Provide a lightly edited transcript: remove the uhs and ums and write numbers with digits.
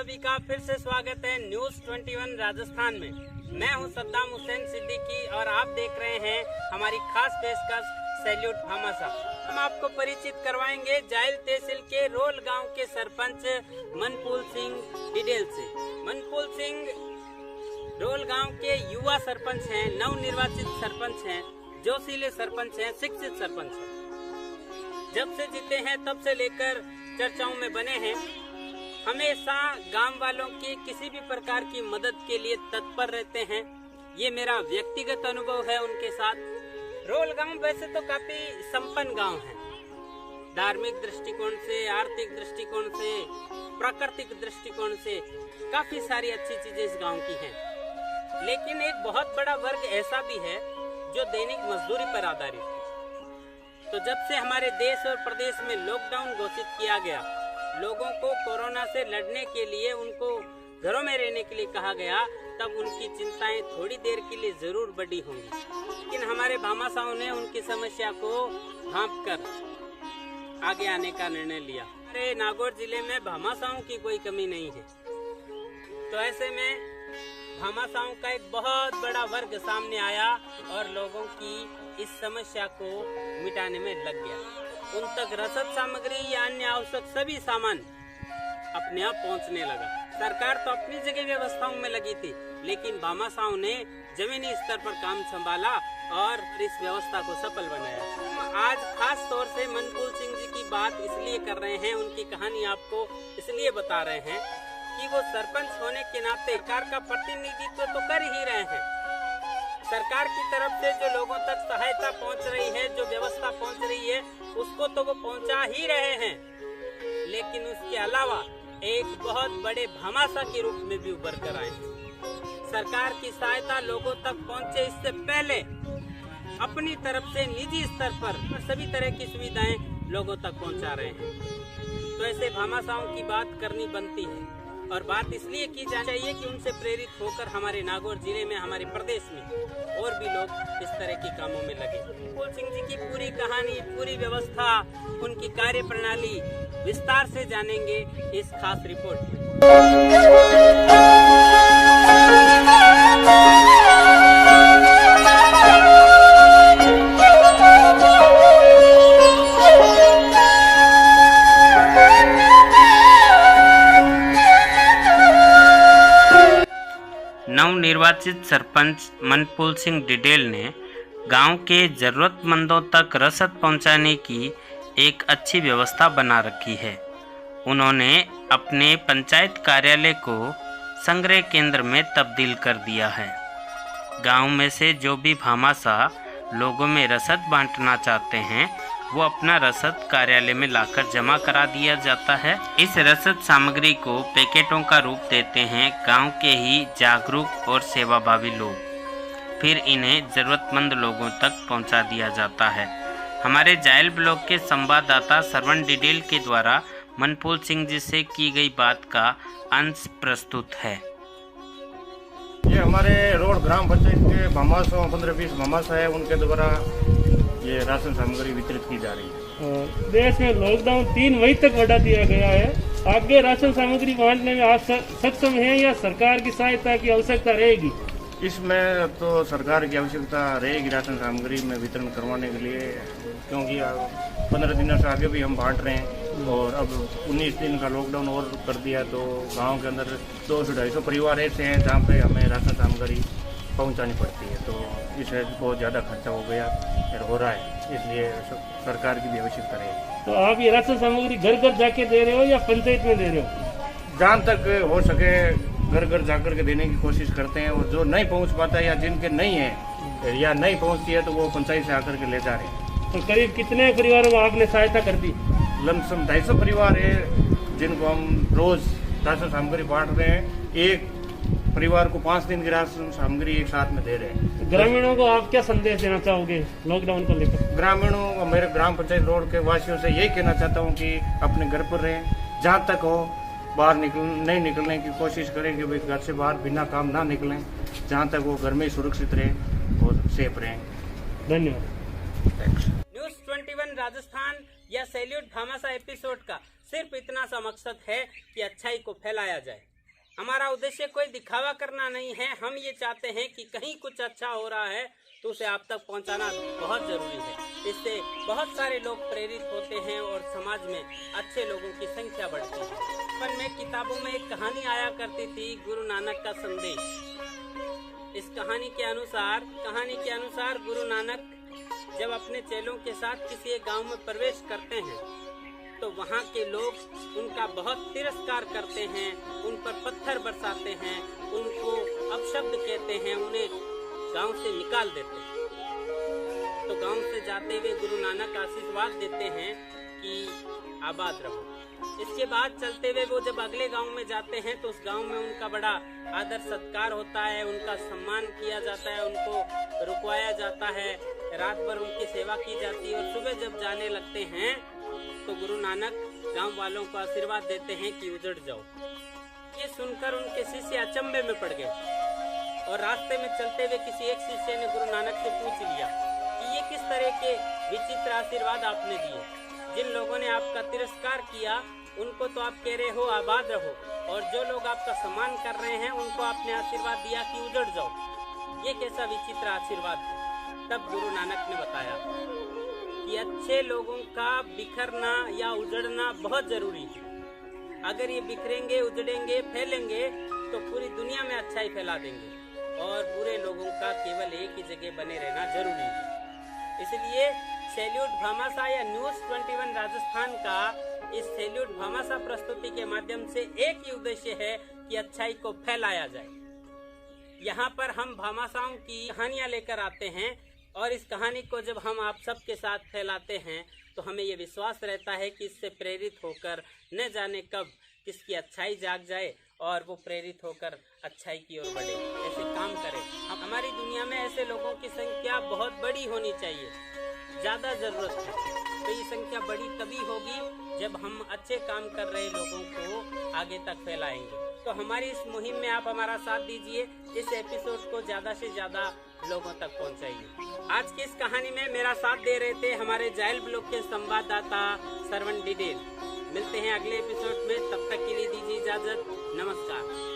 सभी का फिर से स्वागत है न्यूज़ 21 राजस्थान में। मैं हूं सद्दाम हुसैन सिद्दीकी और आप देख रहे हैं हमारी खास पेशकश सैल्यूट भामाशाह। हम आपको परिचित करवाएंगे जायल तहसील के रोल गांव के सरपंच मनपुल सिंह डिडेल से। मनपुल सिंह रोल गांव के युवा सरपंच हैं, नवनिर्वाचित सरपंच हैं, जोशीले सरपंच हैं, शिक्षित सरपंच हैं। जब से जीते हैं तब से लेकर चर्चाओं में बने हैं। हमेशा गांव वालों की किसी भी प्रकार की मदद के लिए तत्पर रहते हैं। ये मेरा व्यक्तिगत अनुभव है उनके साथ। रोल गांव वैसे तो काफी संपन्न गांव है, धार्मिक दृष्टिकोण से, आर्थिक दृष्टिकोण से, प्राकृतिक दृष्टिकोण से काफी सारी अच्छी चीजें इस गांव की हैं। लेकिन एक बहुत बड़ा वर्ग ऐसा भी है जो दैनिक मजदूरी पर आधारित है। तो जब से हमारे देश और प्रदेश में लॉकडाउन घोषित किया गया, लोगों को कोरोना से लड़ने के लिए उनको घरों में रहने के लिए कहा गया, तब उनकी चिंताएं थोड़ी देर के लिए जरूर बढ़ी होंगी। लेकिन हमारे भामाशाहों ने उनकी समस्या को भांपकर आगे आने का निर्णय लिया। हमारे नागौर जिले में भामाशाहों की कोई कमी नहीं है। तो ऐसे में भामाशाहों का एक बहुत बड़ा वर्ग सामने आया और लोगों की इस समस्या को मिटाने में लग गया। उन तक रसद सामग्री या अन्य आवश्यक सभी सामान अपने आप पहुंचने लगा। सरकार तो अपनी जगह व्यवस्थाओं में लगी थी, लेकिन भामाशाहों ने जमीनी स्तर पर काम संभाला और इस व्यवस्था को सफल बनाया। हम आज खास तौर से मनपुल सिंह जी की बात इसलिए कर रहे हैं, उनकी कहानी आपको इसलिए बता रहे हैं कि वो सरपंच होने के नाते सरकार का प्रतिनिधित्व तो कर ही रहे हैं। सरकार की तरफ से जो लोगों तक सहायता पहुंच रही है, जो व्यवस्था पहुंच रही है, उसको तो वो पहुंचा ही रहे हैं। लेकिन उसके अलावा एक बहुत बड़े भामाशाह के रूप में भी उभर कर आए। सरकार की सहायता लोगों तक पहुंचे इससे पहले अपनी तरफ से निजी स्तर पर सभी तरह की सुविधाएं लोगों तक पहुंचा रहे हैं। तो ऐसे भामाशाहों की बात करनी बनती है और बात इसलिए की जानी चाहिए कि उनसे प्रेरित होकर हमारे नागौर जिले में, हमारे प्रदेश में और भी लोग इस तरह के कामों में लगे। मनपुल सिंह जी की पूरी कहानी, पूरी व्यवस्था, उनकी कार्य प्रणाली विस्तार से जानेंगे इस खास रिपोर्ट में। नवनिर्वाचित सरपंच मनपुल सिंह डिडेल ने गांव के जरूरतमंदों तक रसद पहुंचाने की एक अच्छी व्यवस्था बना रखी है। उन्होंने अपने पंचायत कार्यालय को संग्रह केंद्र में तब्दील कर दिया है। गांव में से जो भी भामाशाह लोगों में रसद बांटना चाहते हैं, वो अपना रसद कार्यालय में लाकर जमा करा दिया जाता है। इस रसद सामग्री को पैकेटों का रूप देते हैं गांव के ही जागरूक और सेवाभावी लोग, फिर इन्हें जरूरतमंद लोगों तक पहुंचा दिया जाता है। हमारे जायल ब्लॉक के संवाददाता श्रवण डिडेल के द्वारा मनपुल सिंह जी से की गई बात का अंश प्रस्तुत है। ये हमारे रोड ग्राम पंचायत के भामाशाह 15-20 भामाशाह है, उनके द्वारा ये राशन सामग्री वितरित की जा रही है। देश में लॉकडाउन 3 मई तक बढ़ा दिया गया है। आगे राशन सामग्री बांटने में आप सक्षम हैं या सरकार की सहायता की आवश्यकता रहेगी? इसमें तो सरकार की आवश्यकता रहेगी राशन सामग्री में वितरण करवाने के लिए, क्योंकि 15 दिनों से आगे भी हम बांट रहे हैं और अब 19 दिन का लॉकडाउन और कर दिया। तो गांव के अंदर 200-250 परिवार ऐसे हैं जहाँ पे हमें राशन सामग्री पहुंचानी पड़ती है। तो इससे बहुत ज़्यादा खर्चा हो गया और हो रहा है, इसलिए सरकार की भी आवश्यकता रहेगी। तो आप ये राशन सामग्री घर घर जाके दे रहे हो या पंचायत में दे रहे हो? जहाँ तक हो सके घर घर जाकर के देने की कोशिश करते हैं, और जो नहीं पहुँच पाता है या जिनके नहीं है या नहीं पहुँचती है तो वो पंचायत से आकर के ले जा रहे हैं। तो करीब कितने परिवारों को आपने सहायता कर दी? लमसम 250 परिवार है जिनको हम रोज राशन सामग्री बांट रहे हैं। एक परिवार को 5 दिन की राशन सामग्री एक साथ में दे रहे हैं। ग्रामीणों को आप क्या संदेश देना चाहोगे लॉकडाउन को लेकर? ग्रामीणों, मेरे ग्राम पंचायत रोड के वासियों से यही कहना चाहता हूँ कि अपने घर पर रहें, जहाँ तक हो बाहर नहीं निकलने की कोशिश करें कि भाई घर से बाहर बिना काम ना निकलें, जहाँ तक वो घर में सुरक्षित रहें और सेफ रहें। धन्यवाद। न्यूज़ 21 राजस्थान या सैल्यूट भामाशाह एपिसोड का सिर्फ इतना सा मकसद है कि अच्छाई को फैलाया जाए। हमारा उद्देश्य कोई दिखावा करना नहीं है। हम ये चाहते हैं कि कहीं कुछ अच्छा हो रहा है तो उसे आप तक पहुंचाना बहुत जरूरी है। इससे बहुत सारे लोग प्रेरित होते हैं और समाज में अच्छे लोगों की संख्या बढ़ती है। बचपन में किताबों में एक कहानी आया करती थी, गुरु नानक का संदेश। इस कहानी के अनुसार गुरु नानक जब अपने चेलों के साथ किसी एक गांव में प्रवेश करते हैं तो वहाँ के लोग उनका बहुत तिरस्कार करते हैं, उन पर पत्थर बरसाते हैं, उनको अपशब्द कहते हैं, उन्हें गांव से निकाल देते हैं। तो गांव से जाते हुए गुरु नानक आशीर्वाद देते हैं कि आबाद रहो। इसके बाद चलते हुए वो जब अगले गांव में जाते हैं तो उस गांव में उनका बड़ा आदर सत्कार होता है, उनका सम्मान किया जाता है, उनको रुकवाया जाता है, रात भर उनकी सेवा की जाती है और सुबह जब जाने लगते हैं तो गुरु नानक गांव वालों को आशीर्वाद देते हैं कि उजड़ जाओ। ये सुनकर उनके शिष्य अचंभे में पड़ गए और रास्ते में चलते हुए किसी एक शिष्य ने गुरु नानक से पूछ लिया कि ये किस तरह के विचित्र आशीर्वाद आपने दिए। जिन लोगों ने आपका तिरस्कार किया उनको तो आप कह रहे हो आबाद रहो, और जो लोग आपका सम्मान कर रहे हैं उनको आपने आशीर्वाद दिया कि उजड़ जाओ। ये कैसा विचित्र आशीर्वाद है। तब गुरु नानक ने बताया कि अच्छे लोगों का बिखरना या उजड़ना बहुत जरूरी है। अगर ये बिखरेंगे, उजड़ेंगे, फैलेंगे तो पूरी दुनिया में अच्छाई फैला देंगे, और बुरे लोगों का केवल एक ही जगह बने रहना जरूरी है। इसलिए सैल्यूट भामाशाह या न्यूज़ 21 राजस्थान का इस सैल्यूट भामाशाह प्रस्तुति के माध्यम से एक ही उद्देश्य है कि अच्छाई को फैलाया जाए। यहाँ पर हम भामाशाहों की कहानियां लेकर आते हैं, और इस कहानी को जब हम आप सबके साथ फैलाते हैं तो हमें ये विश्वास रहता है कि इससे प्रेरित होकर न जाने कब किसकी अच्छाई जाग जाए और वो प्रेरित होकर अच्छाई की ओर बढ़े, ऐसे काम करे। हमारी दुनिया में ऐसे लोगों की संख्या बहुत बड़ी होनी चाहिए, ज़्यादा ज़रूरत है। तो ये संख्या बड़ी तभी होगी जब हम अच्छे काम कर रहे लोगों को आगे तक फैलाएंगे। तो हमारी इस मुहिम में आप हमारा साथ दीजिए, इस एपिसोड को ज़्यादा से ज़्यादा लोगों तक पहुंचाइए। आज की इस कहानी में मेरा साथ दे रहे थे हमारे जायल ब्लॉक के संवाददाता श्रवण डिडेल। मिलते हैं अगले एपिसोड में, तब तक के लिए दीजिए इजाजत। नमस्कार।